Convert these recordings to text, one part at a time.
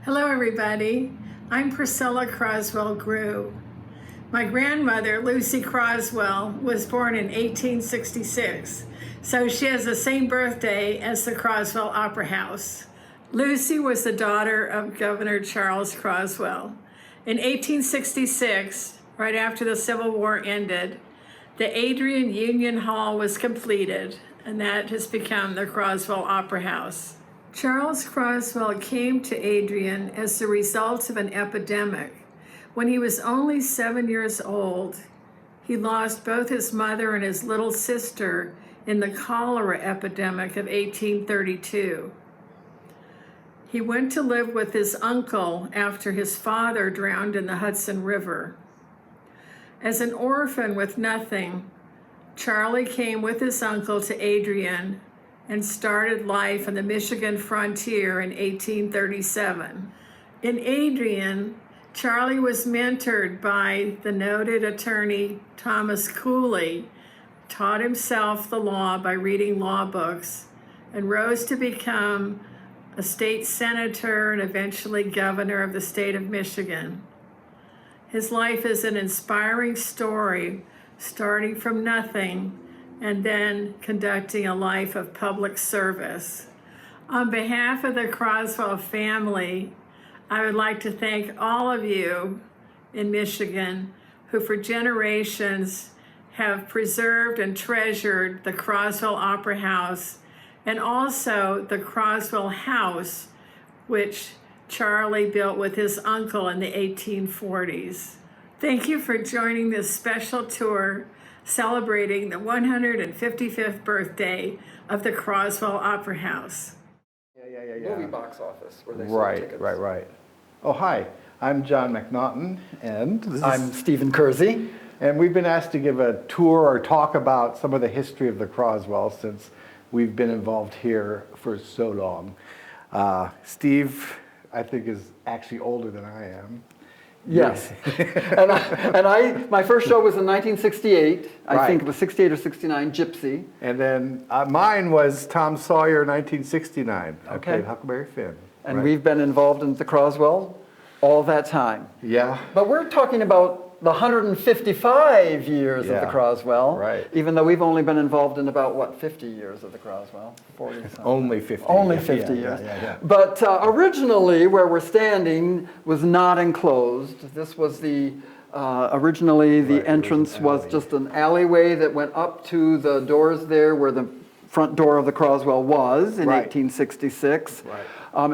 Hello, everybody. I'm Priscilla Croswell Grew. My grandmother, Lucy Croswell, was born in 1866, so she has the same birthday as the Croswell Opera House. Lucy was the daughter of Governor Charles Croswell. In 1866, right after the Civil War ended, the Adrian Union Hall was completed, and that has become the Croswell Opera House. Charles Croswell came to Adrian as the result of an epidemic. When he was only 7 years old, he lost both his mother and his little sister in the cholera epidemic of 1832. He went to live with his uncle after his father drowned in the Hudson River. As an orphan with nothing, Charlie came with his uncle to Adrian and started life on the Michigan frontier in 1837. In Adrian, Charlie was mentored by the noted attorney Thomas Cooley, taught himself the law by reading law books, and rose to become a state senator and eventually governor of the state of Michigan. His life is an inspiring story, starting from nothing and then conducting a life of public service. On behalf of the Croswell family, I would like to thank all of you in Michigan who for generations have preserved and treasured the Croswell Opera House and also the Croswell House, which Charlie built with his uncle in the 1840s. Thank you for joining this special tour celebrating the 155th birthday of the Croswell Opera House. Yeah. Movie box office where they Right, tickets. right. Oh, hi. I'm John MacNaughton, and I'm Stephen Kiersey. and we've been asked to give a tour or talk about some of the history of the Croswell since we've been involved here for so long. Steve, I think, is actually older than I am. Yes. My first show was in 1968. I Right. think it was 68 or 69, Gypsy. And then mine was Tom Sawyer, 1969. I Okay. played Huckleberry Finn. And right? we've been involved in the Croswell all that time. Yeah. But we're talking about the 155 years of the Yeah. Croswell. Right. Even though we've only been involved in about, 50 years of the Croswell? 40 something. Only 50. Only Yeah, 50 yeah, years. Yeah. But originally, where we're standing was not enclosed. This was originally the Right, it was an entrance was alley. just an alleyway that went up to the doors there where the front door of the Croswell was in Right. 1866. Right.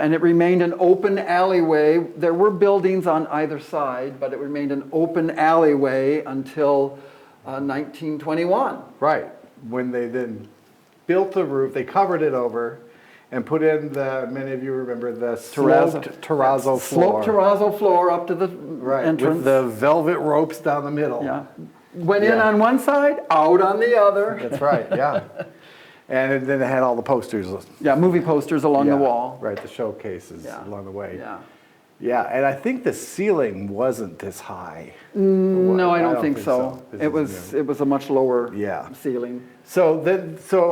And it remained an open alleyway. There were buildings on either side, but it remained an open alleyway until 1921. Right. When they then built the roof, they covered it over and put in many of you remember, the sloped terrazzo floor. Sloped terrazzo floor up to the Right, entrance. with the velvet ropes down the middle. Yeah. Went in Yeah. on one side, out on the other. That's right, yeah. And then it had all the posters. Yeah, movie posters along the Yeah, wall. Right, the showcases Yeah. along the way. Yeah. Yeah, and I think the ceiling wasn't this high. No, I don't think so. This It is was new. it was a much lower Yeah. ceiling. So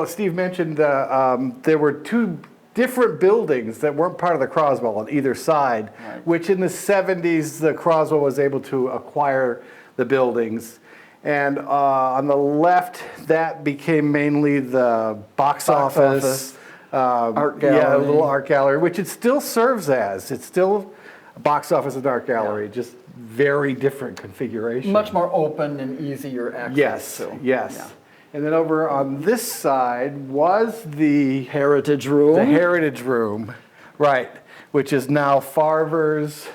Steve mentioned there were two different buildings that weren't part of the Croswell on either side, Right. which in the 70s, the Croswell was able to acquire the buildings. And on the left, that became mainly the box office. Art Yeah, a gallery. little art gallery, which it still serves as. It's still a box office and art gallery, just very different configuration. Much more open and easier access. Yes, to. yes. Yeah. And then over on this side was the Heritage Room. Heritage Room, right, which is now Farver's,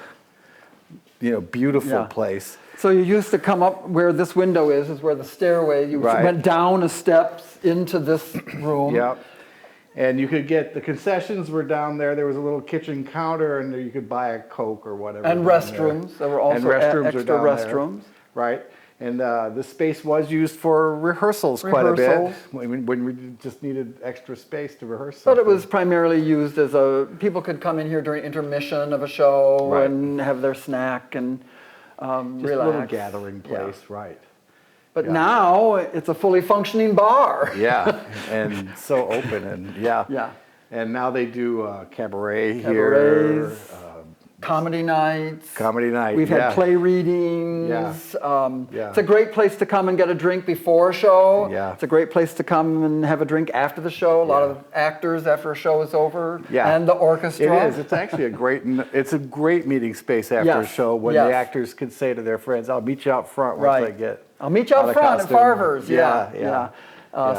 beautiful Yeah. place. So you used to come up where this window is where the stairway, you Right. went down the steps into this room. Yep. And you could get, the concessions were down there. There was a little kitchen counter and you could buy a Coke or whatever. And down there. restrooms. There were also And restrooms are extra down there. restrooms. Right. And the space was used for rehearsals quite a bit. Rehearsals. When we just needed extra space to rehearse But it something. was primarily used as people could come in here during intermission of a show Right. and have their snack and just relax. a little gathering Yeah. place, right. But Yeah. now it's a fully functioning bar. Yeah, and so open and yeah. Yeah. And now they do cabaret Cabarets, here, comedy nights. Comedy night, We've yeah. had play readings. Yeah. It's a great place to come and get a drink before a show. Yeah. It's a great place to come and have a drink after the show. A lot of actors after a show is over. Yeah. And the orchestra. It is. It's actually a great meeting space after a show when the actors can say to their friends, "I'll meet you out front once I get I'll meet you out front at Farver's." Yeah.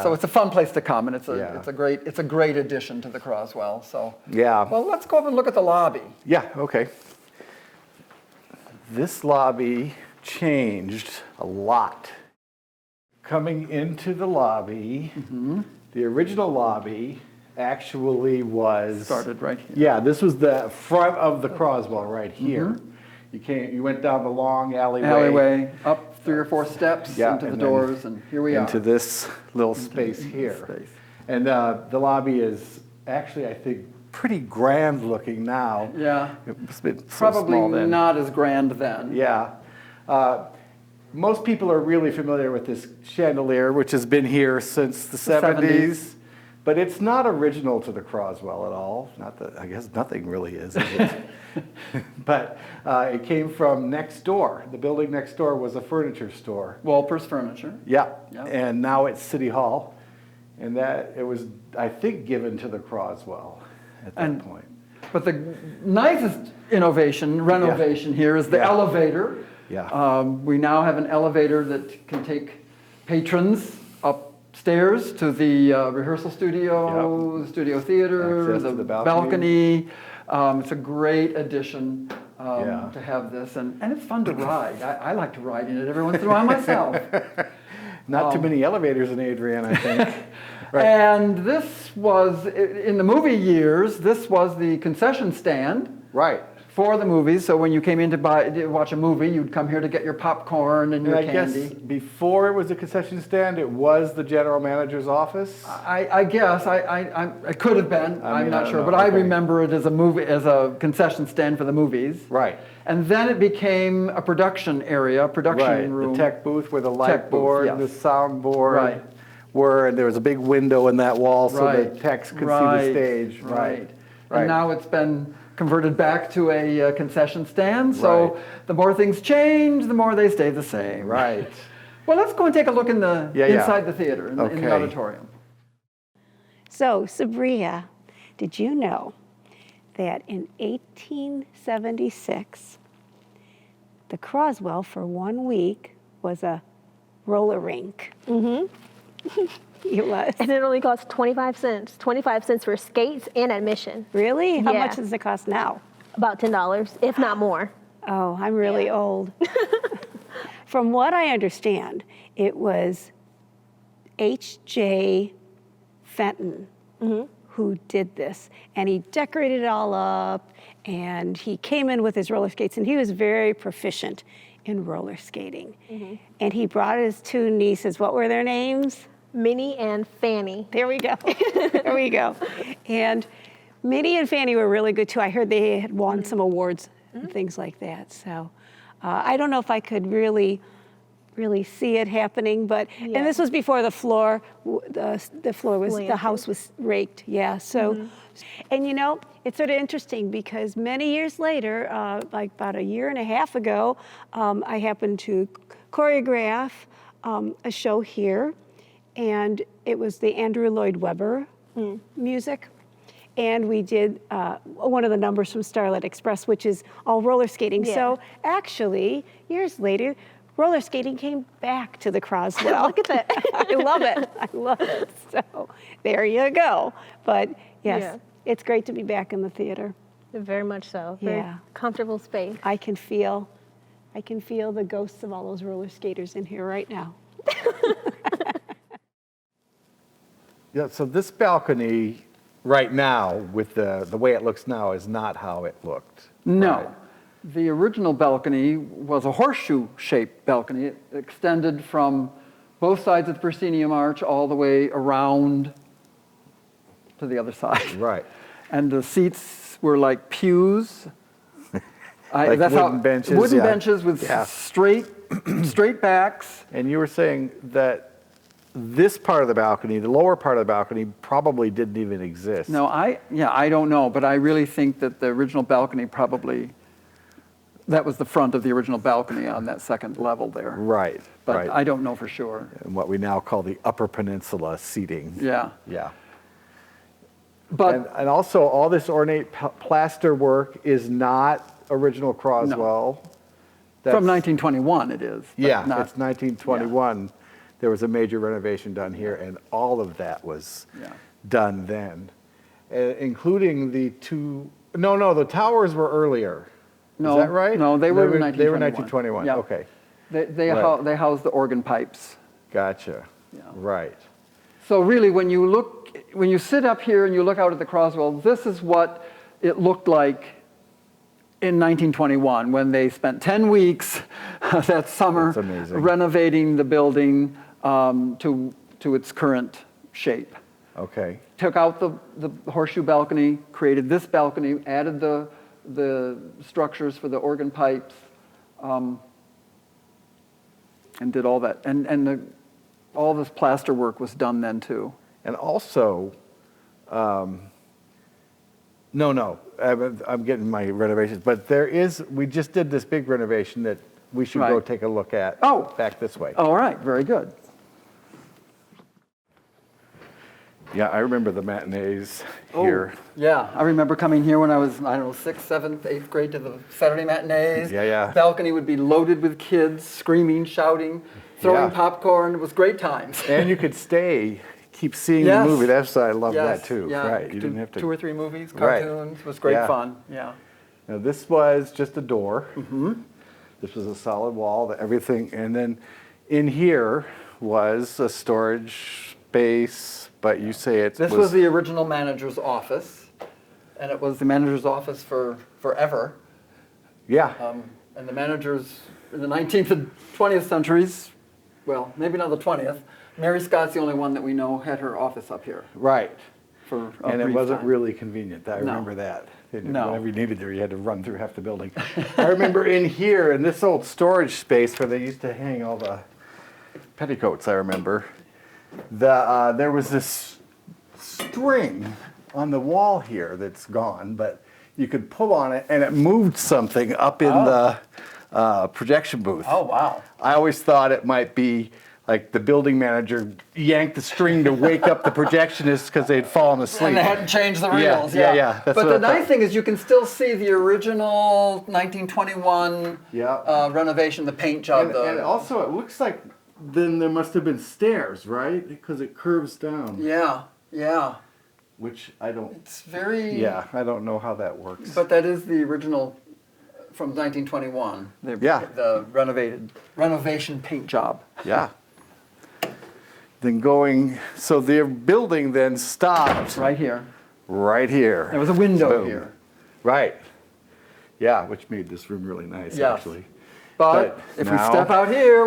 So it's a fun place to come, and it's a great addition to the Croswell. So well, let's go over and look at the lobby. Yeah. Okay. This lobby changed a lot. Coming into the lobby, the original lobby actually was Started right here. Yeah, this was the front of the Croswell right here. You went down the long alleyway. Up 3 or 4 steps into the doors, and here we are. Into this little space here. And the lobby is actually, I think, pretty grand looking now. Yeah. It's been so Probably small then. not as grand then. Yeah. Most people are really familiar with this chandelier, which has been here since the 70s. But it's not original to the Croswell at all. Not that, I guess nothing really is it? But it came from next door. The building next door was a furniture store. Walper's Furniture. Yeah. And now it's City Hall. And that it was, I think, given to the Croswell at that point. But the nicest renovation here is the elevator. Yeah. We now have an elevator that can take patrons upstairs to the rehearsal studio, the studio theater, Access the to the balcony. It's a great addition to have this, and it's fun to ride. I like to ride in it every once in a while myself. Not too many elevators in Adrian, I think. Right. And this was, in the movie years, this was the concession stand. Right. For the movies. So when you came in to watch a movie, you'd come here to get your popcorn and your candy. I guess before it was a concession stand, it was the general manager's office. I guess I could have been. I'm not sure, but I remember it as a concession stand for the movies. Right. And then it became a production area, production room. The tech booth where the light board, the sound board were, and there was a big window in that wall so the techs could see the stage. Right. And now it's been converted back to a concession stand. So the more things change, the more they stay the same. Right. Well, let's go and take a look in the inside the theater, in the auditorium. So, Sabria, did you know that in 1876, the Croswell for 1 week was a roller rink? Mm-hmm. It was. And it only cost 25 cents. 25 cents for skates and admission. Really? How Yeah. much does it cost now? About $10, if not more. Oh, I'm really old. From what I understand, it was H.J. Fenton who did this. And he decorated it all up, and he came in with his roller skates, and he was very proficient in roller skating. And he brought his 2 nieces. What were their names? Minnie and Fanny. There we go. There we go. And Minnie and Fanny were really good too. I heard they had won some awards and things like that. So I don't know if I could really see it happening, but and this was before the floor. The floor was the house was raked. Yeah. So, and you know, it's sort of interesting because many years later, like about a year and a half ago, I happened to choreograph a show here. And it was the Andrew Lloyd Webber music. And we did one of the numbers from Starlight Express, which is all roller skating. Yeah. So actually, years later, roller skating came back to the Croswell. Look at that. I love it. I love it. So there you go. But yes, it's great to be back in the theater. Very much so. Very comfortable space. I can feel the ghosts of all those roller skaters in here right now. Yeah, so this balcony right now, with the way it looks now, is not how it looked. No. Right? The original balcony was a horseshoe-shaped balcony. It extended from both sides of the proscenium arch all the way around to the other side. Right. And the seats were like pews. Like wooden benches. Wooden benches with straight backs. And you were saying that this part of the balcony, the lower part of the balcony, probably didn't even exist. No, I don't know, but I really think that the original balcony probably that was the front of the original balcony on that second level there. Right, But right. I don't know for sure. And what we now call the Upper Peninsula seating. Yeah. Yeah. But And also, all this ornate plaster work is not original Croswell. from 1921 it is. but Yeah, not- it's 1921. There was a major renovation done here, and all of that was Yeah. done then, including the two. No, the towers were earlier. No, Is that right? no, they were in They were 1921. 1921. Yeah. Okay, They housed the organ pipes. gotcha. Yeah. Right. So really, when you sit up here and you look out at the Croswell, this is what it looked like in 1921 when they spent 10 weeks that summer That's amazing. renovating the building to its current shape. Okay. Took out the horseshoe balcony, created this balcony, added the structures for the organ pipes, and did all that. And all this plaster work was done then too. And also, I'm getting my renovations, but we just did this big renovation that we should go Right. take a look at. Oh. Back this way. All right, very good. Yeah, I remember the matinees Oh, here. Yeah, I remember coming here when I was, I don't know, 6th, 7th, 8th grade to the Saturday matinees. Yeah, yeah. Balcony would be loaded with kids, screaming, shouting, throwing Yeah. popcorn. It was great times. And you could keep seeing Yes. the movie. That's I love Yes, that too. yeah. Right, you didn't have to. 2 or 3 movies, Right. cartoons. It was great Yeah. fun. Yeah. Now, this was just a door. This was a solid wall, everything. And then in here was a storage space, but you say it This was the original manager's office, and it was the manager's office for forever. Yeah, And the managers in the 19th and 20th centuries, well, maybe not the 20th, Mary Scott's the only one that we know had her office up here right. for a And it brief wasn't time. really convenient. I No. remember that. No. Whenever you needed there, you had to run through half the building. I remember in here, in this old storage space where they used to hang all the petticoats, I remember, there was this string on the wall here that's gone, but you could pull on it and it moved something up in the projection booth. Oh, wow. I always thought it might be like the building manager yanked the string to wake up the projectionists because they'd fallen asleep. And they hadn't changed the Yeah, reels. yeah. That's But what the I thought. nice thing is you can still see the original 1921 Yeah. renovation, the paint job. And also, it looks like then there must have been stairs, right? Because it curves down, yeah. which I don't. It's very. Yeah, I don't know how that works. But that is the original from 1921. Yeah. The renovation paint job. Yeah. Then so the building then stopped Right here. right here. There was a window Boom. here. Right. Yeah, which made this room really nice, Yes. actually. But if we now- step out here,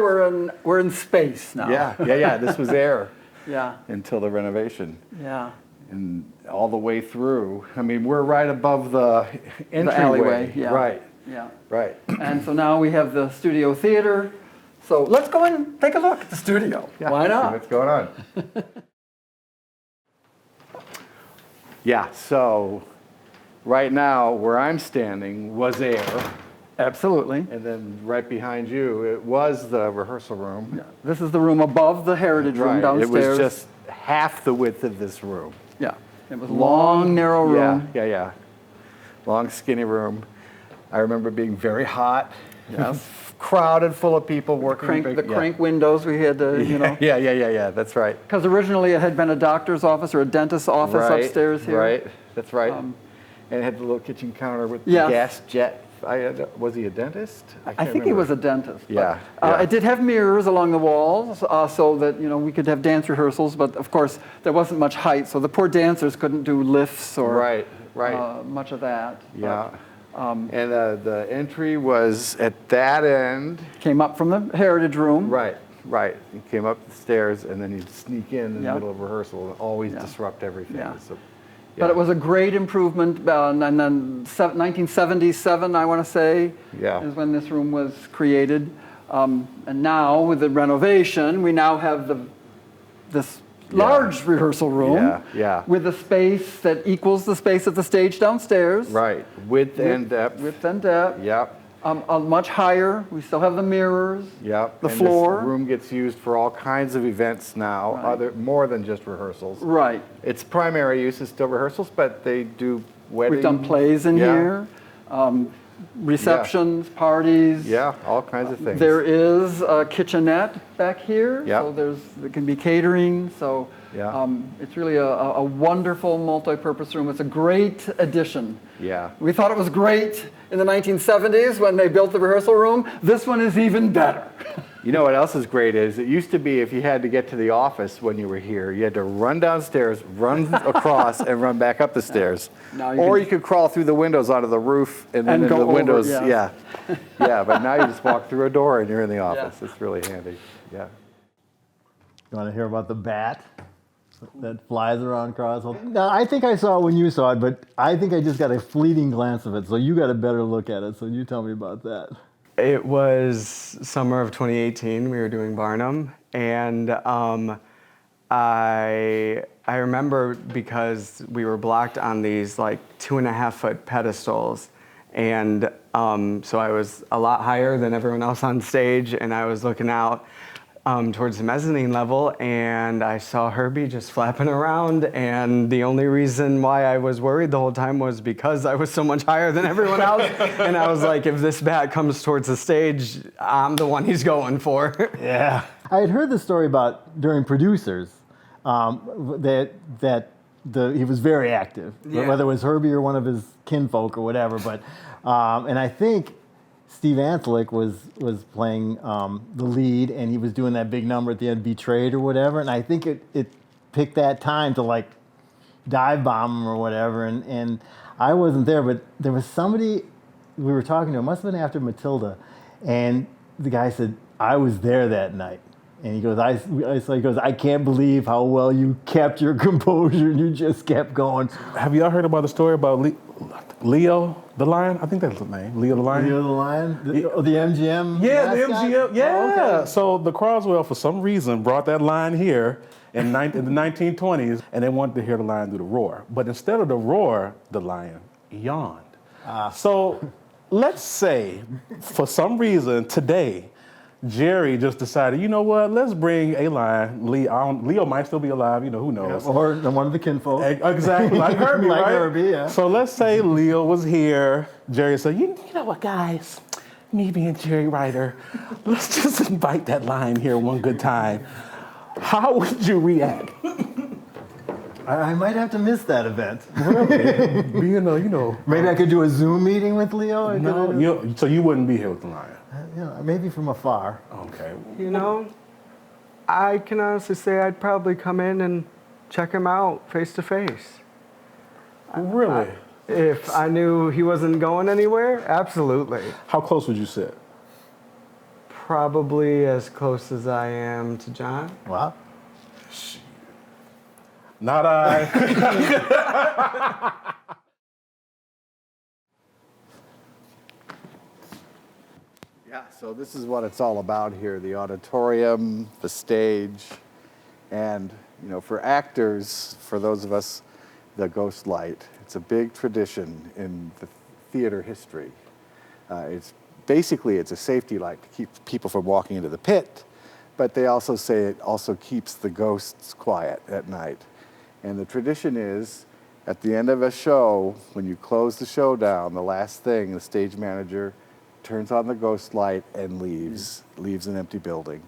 we're in space now. Yeah. This was air Yeah. until the renovation. Yeah. And all the way through. I mean, we're right above the entryway. The alleyway. Yeah. Right. Yeah. Right. And so now we have the studio theater. So let's go and take a look at the studio. Yeah, Why see not? what's going on? Yeah, so right now where I'm standing was air, Absolutely. and then right behind you it was the rehearsal room. Yeah. This is the room above the Heritage Room Right, downstairs. it was just half the width of this room. Yeah. It was a long, narrow room. Yeah. Long, skinny room. I remember being very hot. Yes. Crowded, full of people working. The crank windows we had to, Yeah, that's right. Because originally it had been a doctor's office or a dentist's office upstairs here. Right, that's right. And it had the little kitchen counter with the Yes. gas jet. Was he a dentist? I can't think he remember. was a dentist. but, Yeah, yeah. It did have mirrors along the walls so that we could have dance rehearsals, but of course there wasn't much height, so the poor dancers couldn't do lifts or Right. much of that. Yeah. But, And the entry was at that end. came up from the Heritage Room. Right. You came up the stairs and then you'd sneak in Yeah. the middle of rehearsal and always Yeah. disrupt everything. Yeah. So, But it was a great improvement, and then 1977, I want to say, Yeah. is when this room was created. And now, with the renovation, we now have this large rehearsal room Yeah. with a space that equals the space of the stage downstairs. Right. Width and depth. Width and depth. Yep. Much higher. We still have the mirrors. Yep. The and floor. This room gets used for all kinds of events now, Right. more than just rehearsals. Right. Its primary use is still rehearsals, but they do weddings. We've done plays in here, receptions, parties. Yeah, all kinds of things. There is a kitchenette back here, Yep. so there can be catering. So Yeah. it's really a wonderful multi-purpose room. It's a great addition. Yeah. We thought it was great in the 1970s when they built the rehearsal room. This one is even better. You know what else is great is it used to be if you had to get to the office when you were here, you had to run downstairs, run across, and run back up the stairs. Now you Or can- you could crawl through the windows onto the roof and then And into go the over, windows. yeah. Yeah. Yeah, but now you just walk through a door and you're in the office. It's really handy. Yeah. You want to hear about the bat that flies around Croswell? No, I think I saw it when you saw it, but I think I just got a fleeting glance of it. So you got a better look at it. So you tell me about that. It was summer of 2018. We were doing Barnum, and I remember because we were blocked on these like 2.5-foot pedestals, and so I was a lot higher than everyone else on stage, and I was looking out towards the mezzanine level, and I saw Herbie just flapping around, and the only reason why I was worried the whole time was because I was so much higher than everyone else, and I was like, if this bat comes towards the stage, I'm the one he's going for. Yeah. I had heard the story about during producers that he was very active, Yeah. whether it was Herbie or one of his kinfolk or whatever. But and I think Steve Antlich was playing the lead, and he was doing that big number at the end, Betrayed or whatever. And I think it picked that time to like dive bomb him or whatever. And I wasn't there, but there was somebody we were talking to. It must have been after Matilda, and the guy said, "I was there that night." And he goes, I can't believe how well you kept your composure and you just kept going. Have y'all heard about the story about Leo the Lion? I think that's the name. Leo the Lion? Leo the Lion? The MGM? Yeah, the mascot? MGM. Yeah. Oh, okay. So the Croswell, for some reason, brought that lion here in the 1920s, and they wanted to hear the lion do the roar. But instead of the roar, the lion yawned. So let's say, for some reason, today, Jerry just decided, you know what, let's bring a lion. Leo might still be alive, who knows. Or one of the kinfolk. Exactly, like Herbie, Like right? Herbie, yeah. So let's say Leo was here. Jerry said, you know what, guys? Me being Jerry Ryder, let's just invite that lion here one good time. How would you react? I might have to miss that event. Being a, Maybe I could do a Zoom meeting with Leo? so you wouldn't be here with the lion. Maybe from afar. Okay. I can honestly say I'd probably come in and check him out face to face. Really? If I knew he wasn't going anywhere, absolutely. How close would you sit? Probably as close as I am to John. Wow. Not I. Yeah, so this is what it's all about here, the auditorium, the stage, and, for actors, for those of us, the ghost light. It's a big tradition in the theater history. It's a safety light to keep people from walking into the pit, but they also say it also keeps the ghosts quiet at night. And the tradition is, at the end of a show, when you close the show down, the last thing, the stage manager turns on the ghost light and leaves an empty building.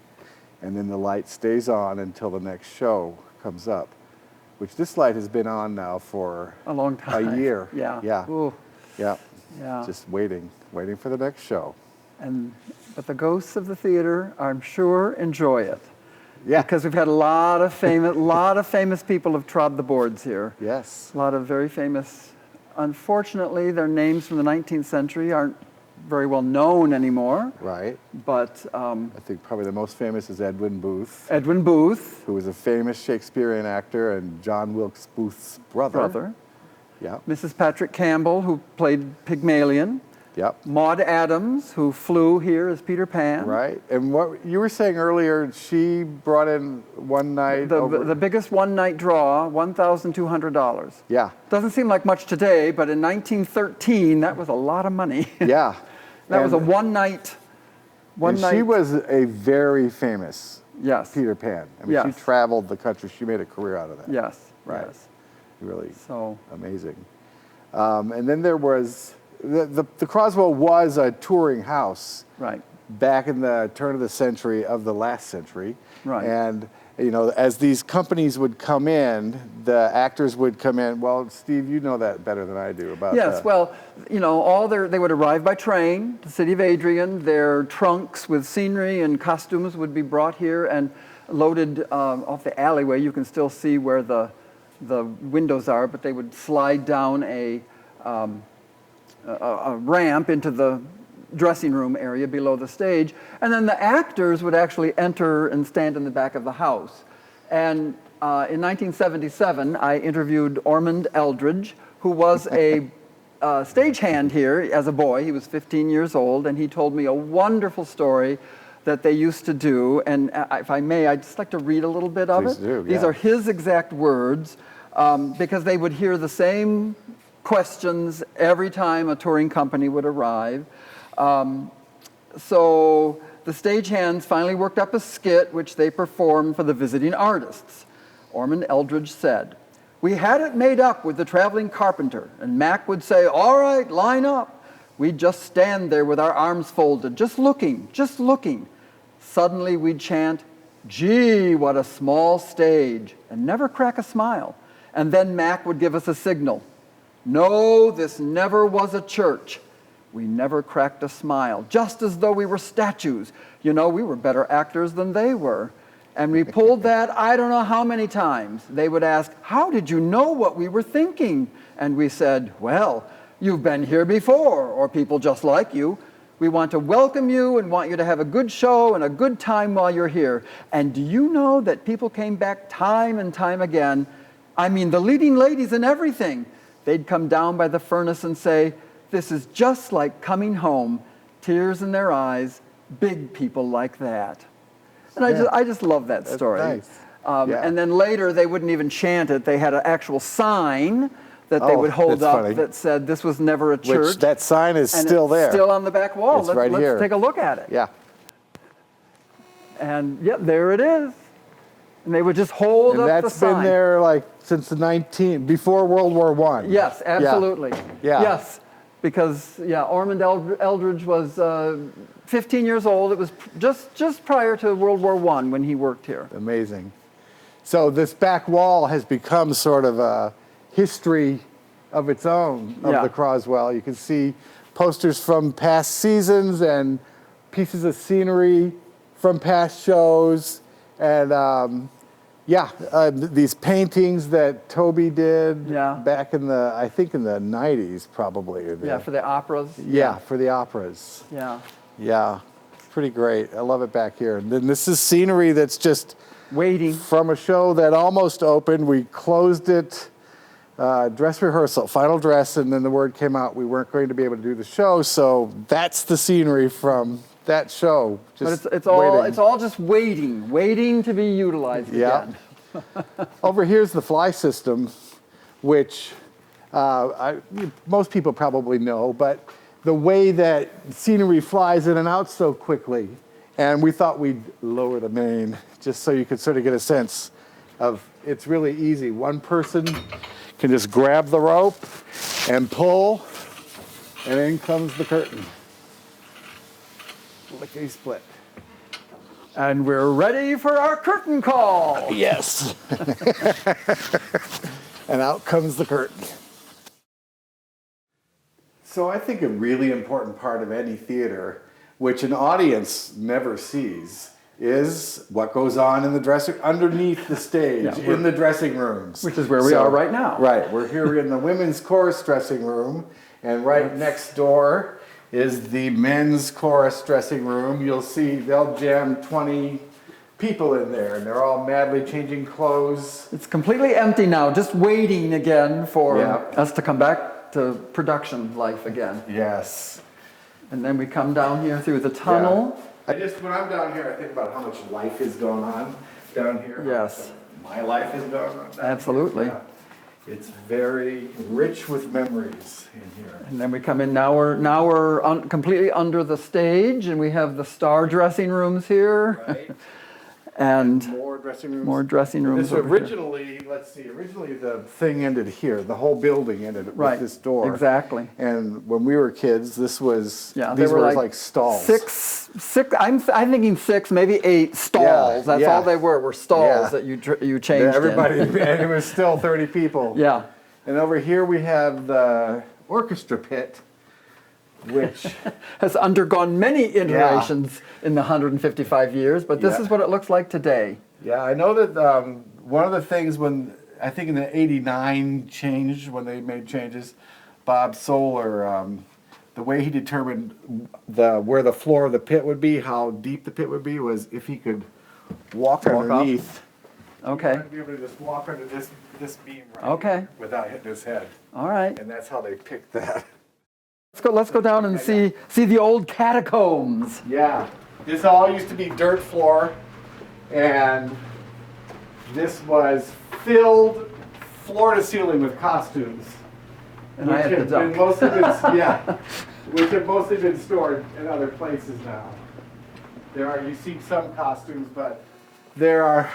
And then the light stays on until the next show comes up, which this light has been on now for A long time. a year. Yeah. Yeah. Ooh. Yeah. Yeah. Just waiting for the next show. But the ghosts of the theater, I'm sure, enjoy it. Yeah. Because we've had a lot of famous people have trod the boards here. Yes. A lot of very famous. Unfortunately, their names from the 19th century aren't very well known anymore. Right. But I think probably the most famous is Edwin Booth, Edwin Booth, who was a famous Shakespearean actor and John Wilkes Booth's brother. Yeah. Mrs. Patrick Campbell, who played Pygmalion, Yep. Maud Adams, who flew here as Peter Pan. Right. And what you were saying earlier, she brought in one night. The biggest one-night draw, $1,200. Yeah. Doesn't seem like much today, but in 1913, that was a lot of money. Yeah. That was a And- one-night. And she was a very famous Yes. Peter Pan. I mean, she Yes. traveled the country. She made a career out of that. Yes. Right. Yes. Really So. amazing. And then there was, the Croswell was a touring house Right. back in the turn of the century of the last century. Right. And, you know, as these companies would come in, the actors would come in. Well, Steve, you know that better than I do about Yes, that. well, you know, they would arrive by train, the city of Adrian. Their trunks with scenery and costumes would be brought here and loaded off the alleyway. You can still see where the windows are, but they would slide down a ramp into the dressing room area below the stage, and then the actors would actually enter and stand in the back of the house. And in 1977, I interviewed Ormond Eldridge, who was a stagehand here as a boy. He was 15 years old, and he told me a wonderful story that they used to do. And if I may, I'd just like to read a little bit of Please it. do, These yeah. are his exact words, because they would hear the same questions every time a touring company would arrive. So the stagehands finally worked up a skit which they performed for the visiting artists. Ormond Eldridge said, "We had it made up with the traveling carpenter, and Mac would say, 'All right, line up.' We'd just stand there with our arms folded, just looking, just looking. Suddenly we'd chant, 'Gee, what a small stage,' and never crack a smile. And then Mac would give us a signal. No, this never was a church. We never cracked a smile, just as though we were statues. You know, we were better actors than they were. And we pulled that I don't know how many times. They would ask, 'How did you know what we were thinking?' And we said, 'Well, you've been here before, or people just like you. We want to welcome you and want you to have a good show and a good time while you're here.' And do you know that people came back time and time again? I mean, the leading ladies and everything. They'd come down by the furnace and say, 'This is just like coming home,' tears in their eyes, big people like that." And I just love that story. Nice. Yeah. And then later, they wouldn't even chant it. They had an actual sign that they Oh, would hold that's up funny. that said, "This was never a church." Which that sign is and still it's there. still on the back wall. It's right let's here. take a look at it. Yeah. And yeah, there it is. And they would just hold And up the that's sign. been there like since before World War I. Yes, absolutely. Yeah. Yes, because Ormond Eldridge was 15 years old. It was just prior to World War I when he worked here. Amazing. So this back wall has become sort of a history of its own of Yeah. the Croswell. You can see posters from past seasons and pieces of scenery from past shows, and these paintings that Toby did back in I think in the 90s probably. Yeah, for the operas. Yeah, for the operas. Yeah. Yeah, it's pretty great. I love it back here. And then this is scenery that's just waiting from a show that almost opened. We closed it, dress rehearsal, final dress, and then the word came out we weren't going to be able to do the show. So that's the scenery from that show. Just But it's waiting. all just waiting to be utilized again. Over here's the fly system, which most people probably know, but the way that scenery flies in and out so quickly, and we thought we'd lower the main just so you could sort of get a sense of it's really easy. One person can just grab the rope and pull, and in comes the curtain. Lickety split. And we're ready for our curtain call. Yes. And out comes the curtain. So I think a really important part of any theater, which an audience never sees, is what goes on in the underneath the stage, in the dressing rooms. Which is where we are right now. Right, we're here in the women's chorus dressing room, and right next door is the men's chorus dressing room. You'll see they'll jam 20 people in there, and they're all madly changing clothes. It's completely empty now, just waiting again for Yeah. us to come back to production life again. Yes. And then we come down here through the tunnel. Yeah. When I'm down here, I think about how much life is going on down here. Yes. My life is going on. Absolutely. It's very rich with memories in here. And then we come in, now we're completely under the stage, and we have the star dressing rooms here. Right. And More dressing rooms. more dressing rooms This over here. originally, let's see, originally the thing ended here. The whole building ended Right, with this door. exactly. And when we were kids, this was, Yeah, they these were were like stalls. six. I'm thinking 6, maybe 8 stalls. Yeah, That's yeah. all they were stalls Yeah. that you changed Everybody, in. and it was still 30 people. Yeah. And over here we have the orchestra pit, which, Has undergone many iterations in the 155 years, but this Yeah. is what it looks like today. yeah, I know that one of the things when, I think in the 89 change, when they made changes, Bob Soler, the way he determined where the floor of the pit would be, how deep the pit would be, was if he could walk up? underneath. Okay. He'd be able to just walk under this beam right Okay. here without hitting his head. All right. And that's how they picked that. Let's go down and see the old catacombs. Yeah, this all used to be dirt floor, and this was filled floor to ceiling with costumes, And I had to duck. mostly been, which have mostly been stored in other places now. You see some costumes, but there are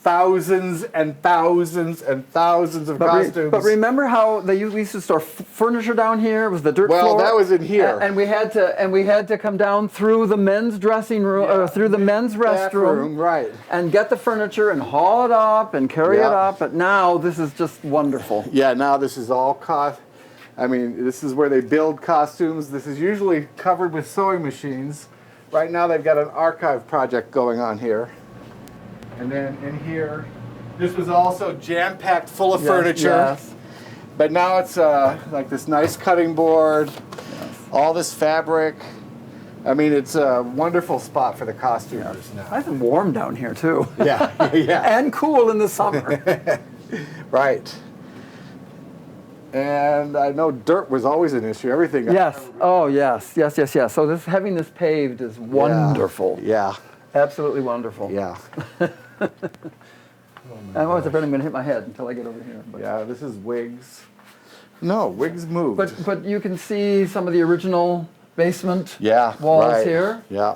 thousands and thousands and thousands of costumes. But remember how we used to store furniture down here? It was the dirt floor. Well, that was in here. And we had to come down through the men's dressing room, or through the men's restroom, right? and get the furniture and haul it up and carry it Yeah. up. But now this is just wonderful. Yeah, now this is all I mean, this is where they build costumes. This is usually covered with sewing machines. Right now they've got an archive project going on here. And then in here, this was also jam-packed full of furniture. Yes. But now it's like this nice cutting board, all this fabric. I mean, it's a wonderful spot for the costumers now. Nice and warm down here too. Yeah, yeah. And cool in the summer. Right. And I know dirt was always an issue. Everything. Yes. Oh, yes. Yes. So having this paved is wonderful. Yeah. Absolutely wonderful. Yeah. I'm always afraid I'm going to hit my head until I get over here. But, Yeah. This is Wiggs. No, Wiggs moved. but you can see some of the original basement yeah. walls right. here. Yeah.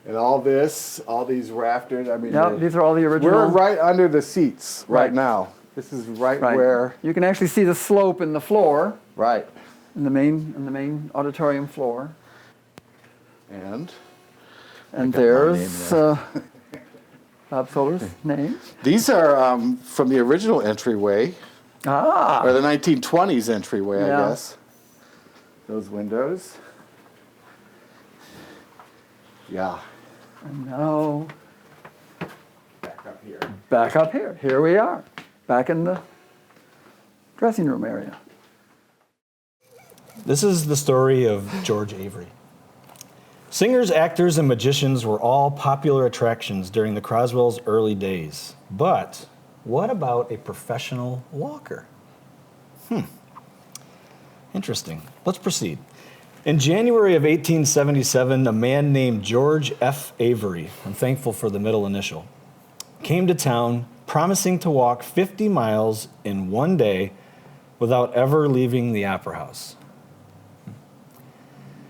And all these rafters. I mean. Yeah, these are all the original. We're right under the seats right Right. now. This is right Right. where. You can actually see the slope in the floor, Right. in the main auditorium floor. And And got my there's name Bob Soler's name. these are from the original entryway, Ah. or the 1920s entryway, Yeah. I guess. Those windows. Yeah. And now Back up here. back up here. Here we are, back in the dressing room area. This is the story of George Avery. Singers, actors, and magicians were all popular attractions during the Croswell's early days. But what about a professional walker? Interesting. Let's proceed. In January of 1877, a man named George F. Avery, I'm thankful for the middle initial, came to town promising to walk 50 miles in one day without ever leaving the Opera House.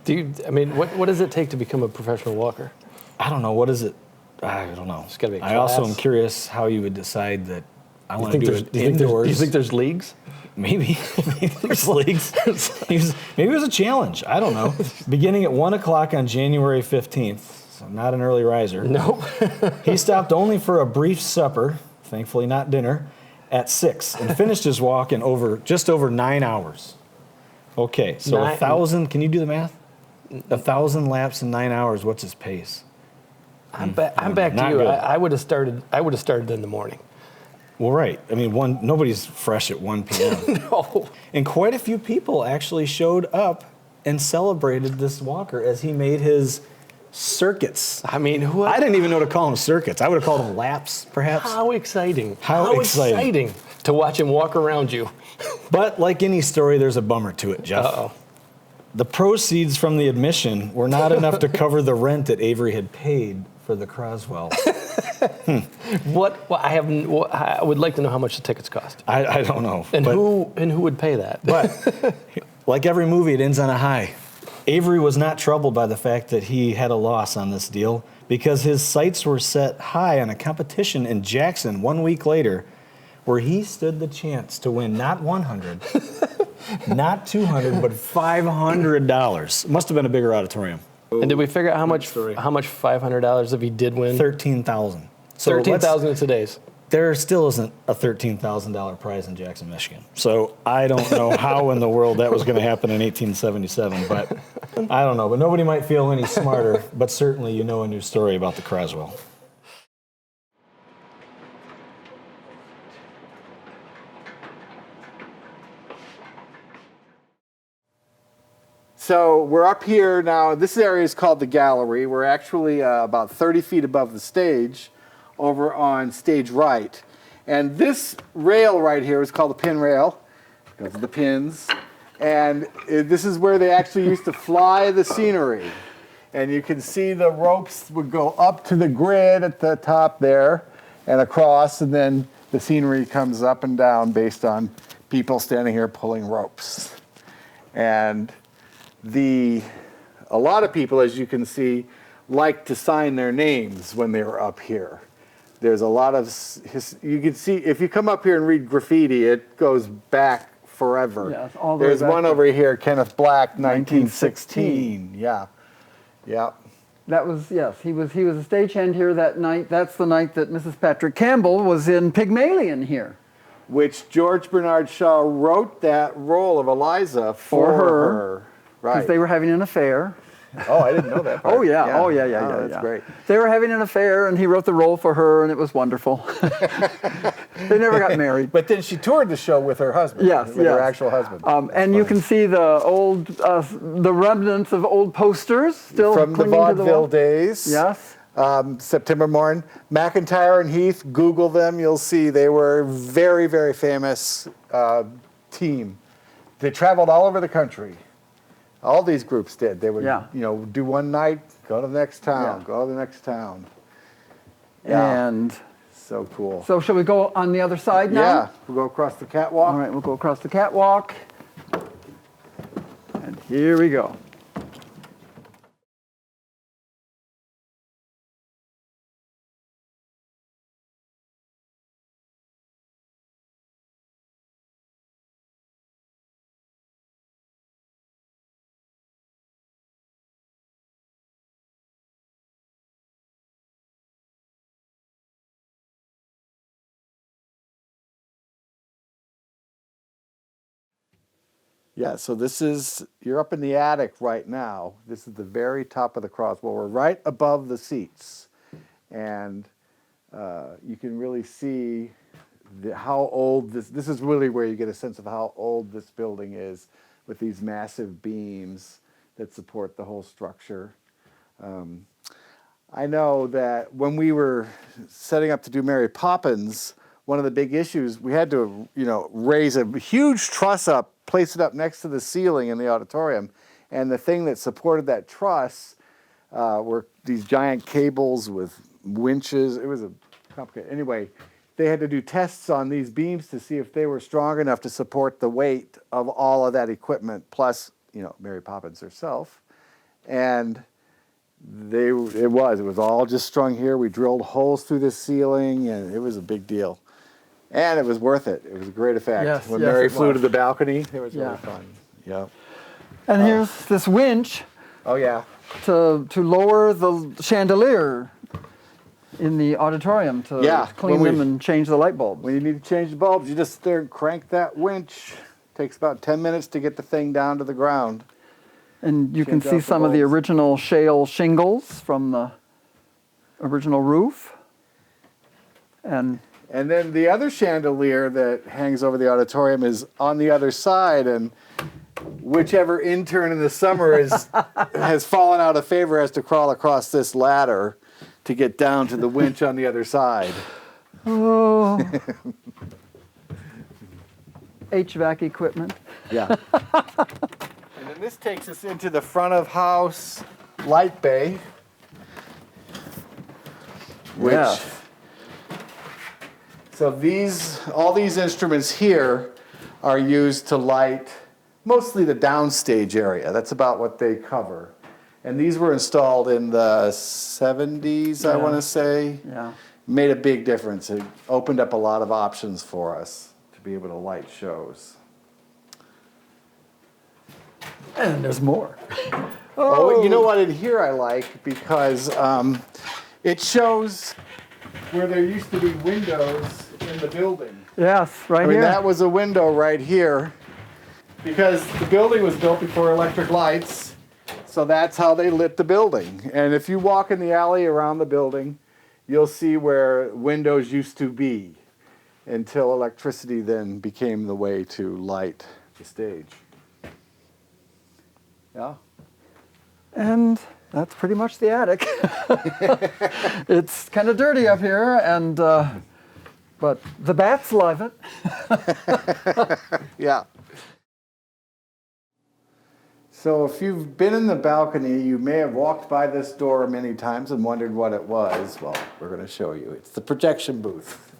What does it take to become a professional walker? I don't know. What is it? I don't know. It's gotta be a I also class. am curious how you would decide that I want to do it Do you indoors. think there's leagues? Maybe. Maybe there's leagues. Maybe it was a challenge. I don't know. Beginning at 1 o'clock on January 15th, so not an early riser. Nope. He stopped only for a brief supper, thankfully not dinner, at 6 and finished his walk in just over 9 hours. Okay, so 1,000, can you do the math? 1,000 laps in 9 hours, what's his pace? I'm back to Not you. good. I would have started in the morning. Well, right. I mean, nobody's fresh at 1 p.m. No. And quite a few people actually showed up and celebrated this walker as he made his circuits. I mean, I didn't even know to call them circuits. I would have called them laps, perhaps. How exciting. How exciting. To watch him walk around you. But like any story, there's a bummer to it, Jeff. Uh-oh. The proceeds from the admission were not enough to cover the rent that Avery had paid for the Croswell. I would like to know how much the tickets cost. I don't know. And who would pay that? But like every movie, it ends on a high. Avery was not troubled by the fact that he had a loss on this deal because his sights were set high on a competition in Jackson 1 week later where he stood the chance to win not $100, not $200, but $500. Must have been a bigger auditorium. And did we figure out how much $500 if he did win? $13,000. So $13,000 in today's. there still isn't a $13,000 prize in Jackson, Michigan. So I don't know how in the world that was going to happen in 1877, but I don't know. But nobody might feel any smarter, but certainly you know a new story about the Croswell. So we're up here now. This area is called the gallery. We're actually about 30 feet above the stage over on stage right. And this rail right here is called the pin rail because of the pins. And this is where they actually used to fly the scenery. And you can see the ropes would go up to the grid at the top there and across, and then the scenery comes up and down based on people standing here pulling ropes. And a lot of people, as you can see, like to sign their names when they were up here. There's a lot of, you can see, if you come up here and read graffiti, it goes back forever. Yes, all the way There's back one to over here, Kenneth Black, 1916. Yeah, yeah. That was, yes, he was a stagehand here that night. That's the night that Mrs. Patrick Campbell was in Pygmalion here. Which George Bernard Shaw wrote that role of Eliza for her. Because Right. they were having an affair. Oh, I didn't know that part. Oh, yeah. Oh, yeah. That's great. They were having an affair, and he wrote the role for her, and it was wonderful. They never got married. But then she toured the show with her husband. Yes, with her actual husband. And you can see the old, the remnants of old posters still from the clinging to the vaudeville wall. days. Yes. September Morn. McIntyre and Heath, Google them, you'll see they were a very, very famous team. They traveled all over the country. All these groups did. They would, do one night, go to the next town, go to the next town. Yeah. And so cool. so shall we go on the other side now? Yeah, we'll go across the catwalk. All right, we'll go across the catwalk. And here we go. Yeah, so this is, you're up in the attic right now. This is the very top of the Croswell. We're right above the seats. And you can really see how old this is really where you get a sense of how old this building is with these massive beams that support the whole structure. I know that when we were setting up to do Mary Poppins, one of the big issues, we had to, raise a huge truss up, place it up next to the ceiling in the auditorium. And the thing that supported that truss were these giant cables with winches. It was a complicated, anyway, they had to do tests on these beams to see if they were strong enough to support the weight of all of that equipment, plus, Mary Poppins herself. And it was all just strung here. We drilled holes through the ceiling, and it was a big deal. And it was worth it. It was a great effect. Yes, when yes, Mary it flew was. to the balcony, it was really fun. Yeah. And here's this winch Oh, yeah. to lower the chandelier in the auditorium to clean them and change the light bulbs. When you need to change the bulbs, you just there and crank that winch. Takes about 10 minutes to get the thing down to the ground. And you can Change see out the some of the bulbs. original shale shingles from the original roof. And then the other chandelier that hangs over the auditorium is on the other side, and whichever intern in the summer has fallen out of favor has to crawl across this ladder to get down to the winch on the other side. oh, HVAC equipment. Yeah. And then this takes us into the front of house light bay, which Yes. So all these instruments here are used to light mostly the downstage area. That's about what they cover. And these were installed in the 70s, I want to say. Yeah. Made a big difference. It opened up a lot of options for us to be able to light shows. And there's more. Oh, you know what in here I like? Because it shows where there used to be windows in the building. Yes, right I mean, here. that was a window right here. Because the building was built before electric lights, so that's how they lit the building. And if you walk in the alley around the building, you'll see where windows used to be until electricity then became the way to light the stage. Yeah. And that's pretty much the attic. It's kind of dirty up here, and but the bats love it. Yeah. So if you've been in the balcony, you may have walked by this door many times and wondered what it was. Well, we're going to show you. It's the projection booth.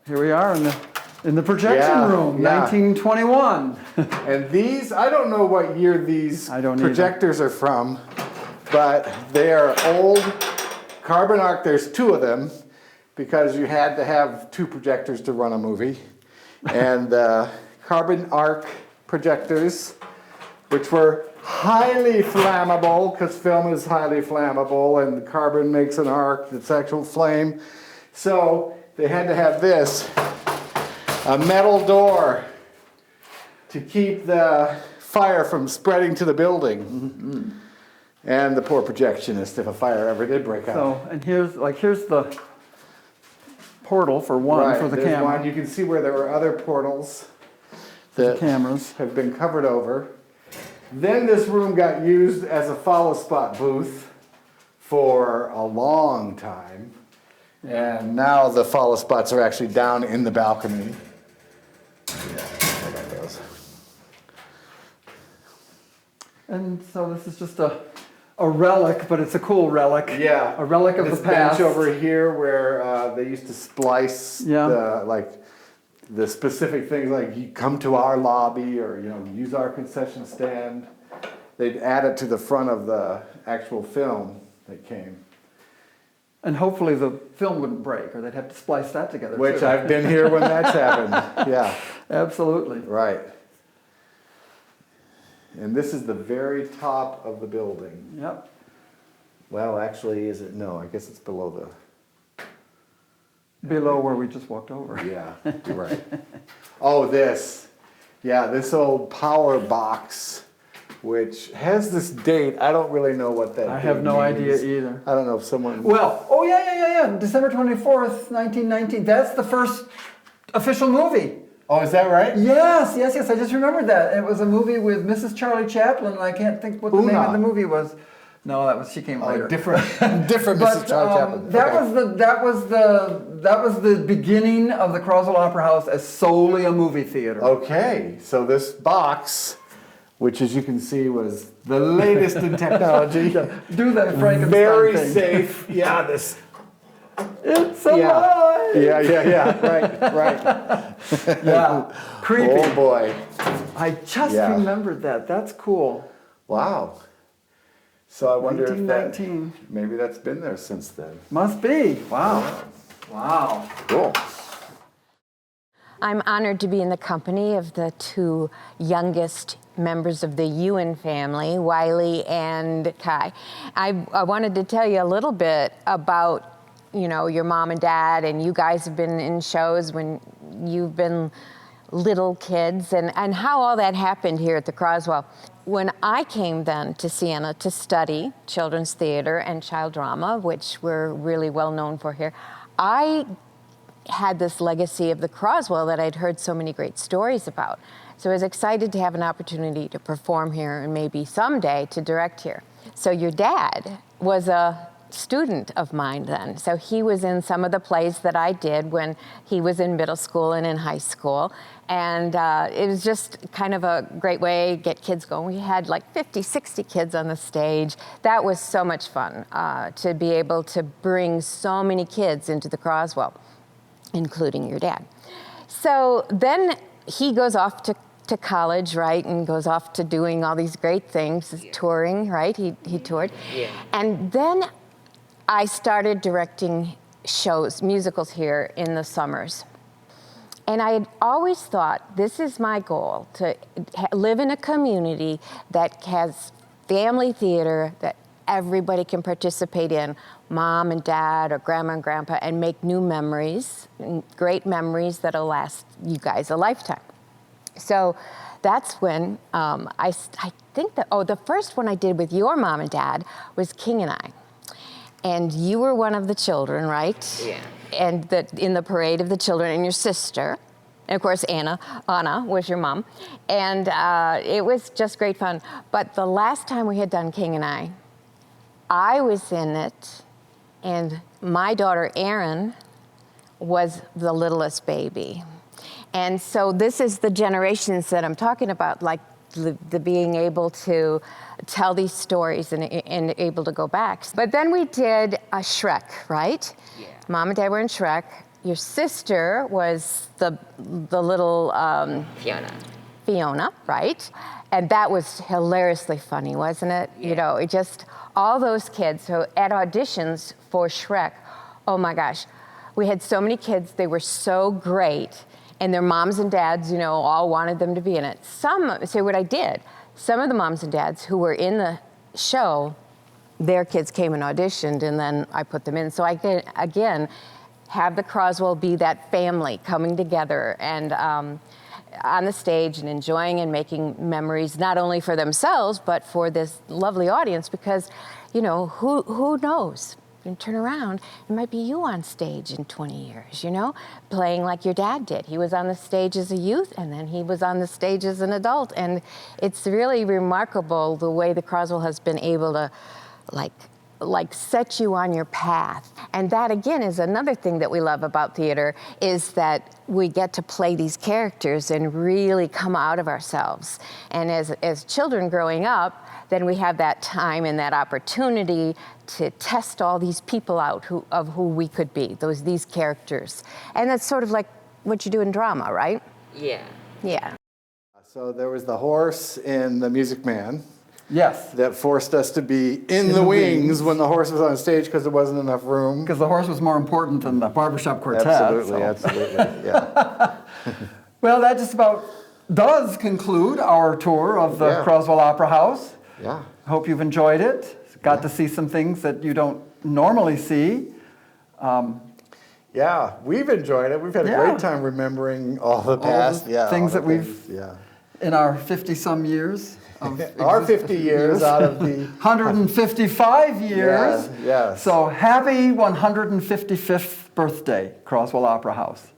Here we are in the projection room, yeah. 1921. And these, I don't know what year these I don't projectors are from, but they are old carbon arc. There's two of them because you had to have two projectors to run a movie. And carbon arc projectors, which were highly flammable because film is highly flammable and carbon makes an arc that's actual flame. So they had to have this, a metal door to keep the fire from spreading to the building. Mm-hmm. And the poor projectionist if a fire ever did break out. So, and here's the portal for one right, for the there's camera. one. You can see where there were other portals that cameras have been covered over. Then this room got used as a follow spot booth for a long time. And now the follow spots are actually down in the balcony. Yeah, how that goes. And so this is just a relic, but it's a cool relic. Yeah. A relic of this the past. bench over here where they used to splice the specific things, like you come to our lobby or use our concession stand. They'd add it to the front of the actual film that came. And hopefully the film wouldn't break, or they'd have to splice that together. Which too. I've been here when that's happened. Yeah. Absolutely. Right. And this is the very top of the building. Yep. Well, actually, is it? No, I guess it's below the... Below where we just walked over. Yeah, you're right. Oh, this. Yeah, this old power box, which has this date. I don't really know what that I have no idea either. I don't know if someone... Well, oh yeah. December 24th, 1919. That's the first official movie. Oh, is that right? Yes. I just remembered that. It was a movie with Mrs. Charlie Chaplin, and I can't think what the name of the movie was. No, she came later. Different Mrs. Charlie Chaplin. That was the beginning of the Croswell Opera House as solely a movie theater. Okay, so this box, which as you can see was the latest in technology. Do that Frankenstein very thing. safe. Yeah, this. It's alive. Yeah. Right. Yeah. Creepy. Oh boy. I just remembered that. That's cool. Wow. So I wonder if 1919. maybe that's been there since then. Must be. Wow. Wow. Cool. I'm honored to be in the company of the two youngest members of the Ewan family, Wiley and Kai. I wanted to tell you a little bit about, your mom and dad, and you guys have been in shows when you've been little kids, and how all that happened here at the Croswell. When I came then to Siena to study children's theater and child drama, which we're really well known for here, I had this legacy of the Croswell that I'd heard so many great stories about. So I was excited to have an opportunity to perform here and maybe someday to direct here. So your dad was a student of mine then. So he was in some of the plays that I did when he was in middle school and in high school. And it was just kind of a great way to get kids going. We had like 50, 60 kids on the stage. That was so much fun to be able to bring so many kids into the Croswell, including your dad. So then he goes off to college, right, and goes off to doing all these great things, touring, right? He toured. Yeah. And then I started directing shows, musicals here in the summers. And I had always thought, this is my goal, to live in a community that has family theater that everybody can participate in, mom and dad or grandma and grandpa, and make new memories, great memories that'll last you guys a lifetime. So that's when I think that, the first one I did with your mom and dad was King and I. And you were one of the children, right? Yeah. And in the parade of the children, and your sister. And of course, Anna was your mom. And it was just great fun. But the last time we had done King and I was in it, and my daughter, Erin, was the littlest baby. And so this is the generations that I'm talking about, like the being able to tell these stories and able to go back. But then we did a Shrek, right? Yeah. Mom and Dad were in Shrek. Your sister was the little Fiona, right? And that was hilariously funny, wasn't it? Yeah. You know, it just, all those kids. So at auditions for Shrek, oh my gosh, we had so many kids. They were so great. And their moms and dads, you know, all wanted them to be in it. So what I did, some of the moms and dads who were in the show, their kids came and auditioned, and then I put them in. So I can, again, have the Croswell be that family coming together and on the stage and enjoying and making memories, not only for themselves, but for this lovely audience, because, you know, who knows? You can turn around, it might be you on stage in 20 years, you know, playing like your dad did. He was on the stage as a youth, and then he was on the stage as an adult. And it's really remarkable the way the Croswell has been able to, like set you on your path. And that, again, is another thing that we love about theater, is that we get to play these characters and really come out of ourselves. And as children growing up, then we have that time and that opportunity to test all these people out of who we could be, these characters. And that's sort of like what you do in drama, right? Yeah. Yeah. So there was the horse in The Music Man. Yes. That forced us to be in the wings when the horse was on stage because there wasn't enough room. Because the horse was more important than the barbershop quartet. Absolutely, absolutely, yeah. Well, that just about does conclude our tour of the Croswell Opera House. Yeah. Hope you've enjoyed it. Got to see some things that you don't normally see. Yeah, we've enjoyed it. We've had a great time remembering all the past things that we've, in our 50-some years. Our 50 years out of the 155 years. Yes. So happy 155th birthday, Croswell Opera House.